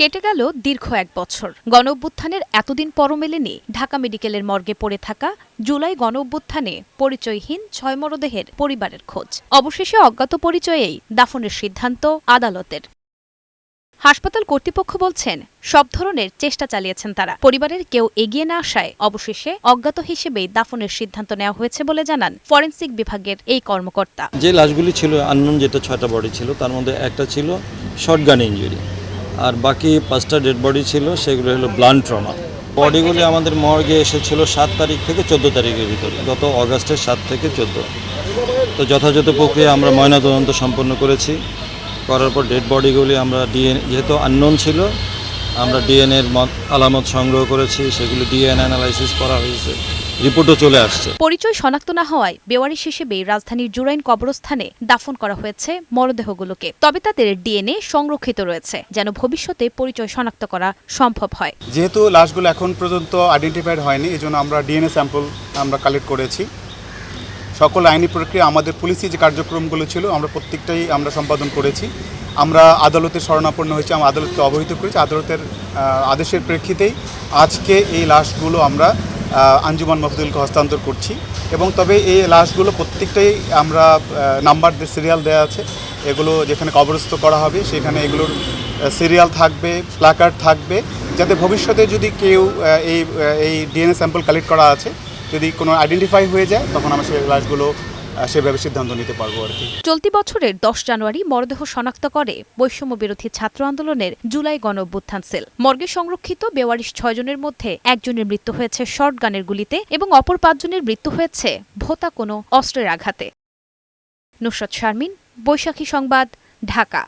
কেটে গেল দীর্ঘ ১ বছর। গণঅভ্যুত্থানের এতদিন পরও মেলেনি ঢাকা মেডিকেলের মর্গে পড়ে থাকা জুলাই গণঅভ্যুত্থানে পরিচয়হীন ৬ মরদেহের পরিবারের খোঁজ। অবশেষে অজ্ঞাত পরিচয়েই দাফনের সিদ্ধান্ত আদালতের। হাসপাতাল কর্তৃপক্ষ বলছেন, সব ধরনের চেষ্টা চালিয়েছেন তারা। পরিবারের কেউ এগিয়ে না আসায় অবশেষে অজ্ঞাত হিসেবেই দাফনের সিদ্ধান্ত নেওয়া হয়েছে বলে জানান ফরেনসিক বিভাগের এই কর্মকর্তা। যে লাশগুলি ছিল আননোন, যেটা ৬টা বডি ছিল, তার মধ্যে একটা ছিল শর্টগান ইনজুরি, আর বাকি 5টা ডেড বডি ছিল, সেগুলো হলো ব্লান্ট ট্রমা। বডিগুলি আমাদের মর্গে এসেছিল 7 তারিখ থেকে 14 তারিখের ভিতরে, গত অগাস্টের 7 থেকে 14। তো যথাযথ প্রক্রিয়া আমরা ময়নাতদন্ত সম্পন্ন করেছি। করার পর ডেড বডিগুলি আমরা ডিএনএ, যেহেতু আননোন ছিল, আমরা ডিএনএর আলামত সংগ্রহ করেছি, সেগুলি ডিএনএ অ্যানালাইসিস করা হয়েছে, রিপোর্টও চলে আসছে। পরিচয় শনাক্ত না হওয়ায় বেওয়ারিশ হিসেবেই রাজধানীর জুরাইন কবরস্থানে দাফন করা হয়েছে মরদেহগুলোকে। তবে তাদের ডিএনএ সংরক্ষিত রয়েছে, যেন ভবিষ্যতে পরিচয় শনাক্ত করা সম্ভব হয়। যেহেতু লাশগুলো এখন পর্যন্ত আইডেন্টিফাইড হয়নি, এজন্য আমরা ডিএনএ স্যাম্পল আমরা কালেক্ট করেছি। সকল আইনি প্রক্রিয়া, আমাদের পুলিশি যে কার্যক্রমগুলো ছিল, আমরা প্রত্যেকটাই আমরা সম্পাদন করেছি। আমরা আদালতে শরণাপন্ন হয়েছি, আমরা আদালতকে অবহিত করেছি। আদালতের আদেশের প্রেক্ষিতেই আজকে এই লাশগুলো আমরা আঞ্জুমান মাহফুজুলকে হস্তান্তর করছি। এবং তবে এই লাশগুলো প্রত্যেকটাই আমরা নাম্বার সিরিয়াল দেওয়া আছে, এগুলো যেখানে কবরস্থ করা হবে সেখানে এগুলোর সিরিয়াল থাকবে, প্ল্যাকার্ড থাকবে, যাতে ভবিষ্যতে যদি কেউ এই ডিএনএ স্যাম্পল কালেক্ট করা আছে, যদি কোনো আইডেন্টিফাই হয়ে যায়, তখন আমরা সেই লাশগুলো সেভাবে সিদ্ধান্ত নিতে পারবো আর কি। চলতি বছরের 10 জানুয়ারি মরদেহ শনাক্ত করে বৈষম্য বিরোধী ছাত্র আন্দোলনের জুলাই গণঅভ্যুত্থান সেল। মর্গে সংরক্ষিত বেওয়ারিশ 6 জনের মধ্যে একজনের মৃত্যু হয়েছে শর্টগানের গুলিতে এবং অপর 5 জনের মৃত্যু হয়েছে ভোঁতা কোনো অস্ত্রের আঘাতে। নুসরাত শারমিন, বৈশাখী সংবাদ, ঢাকা।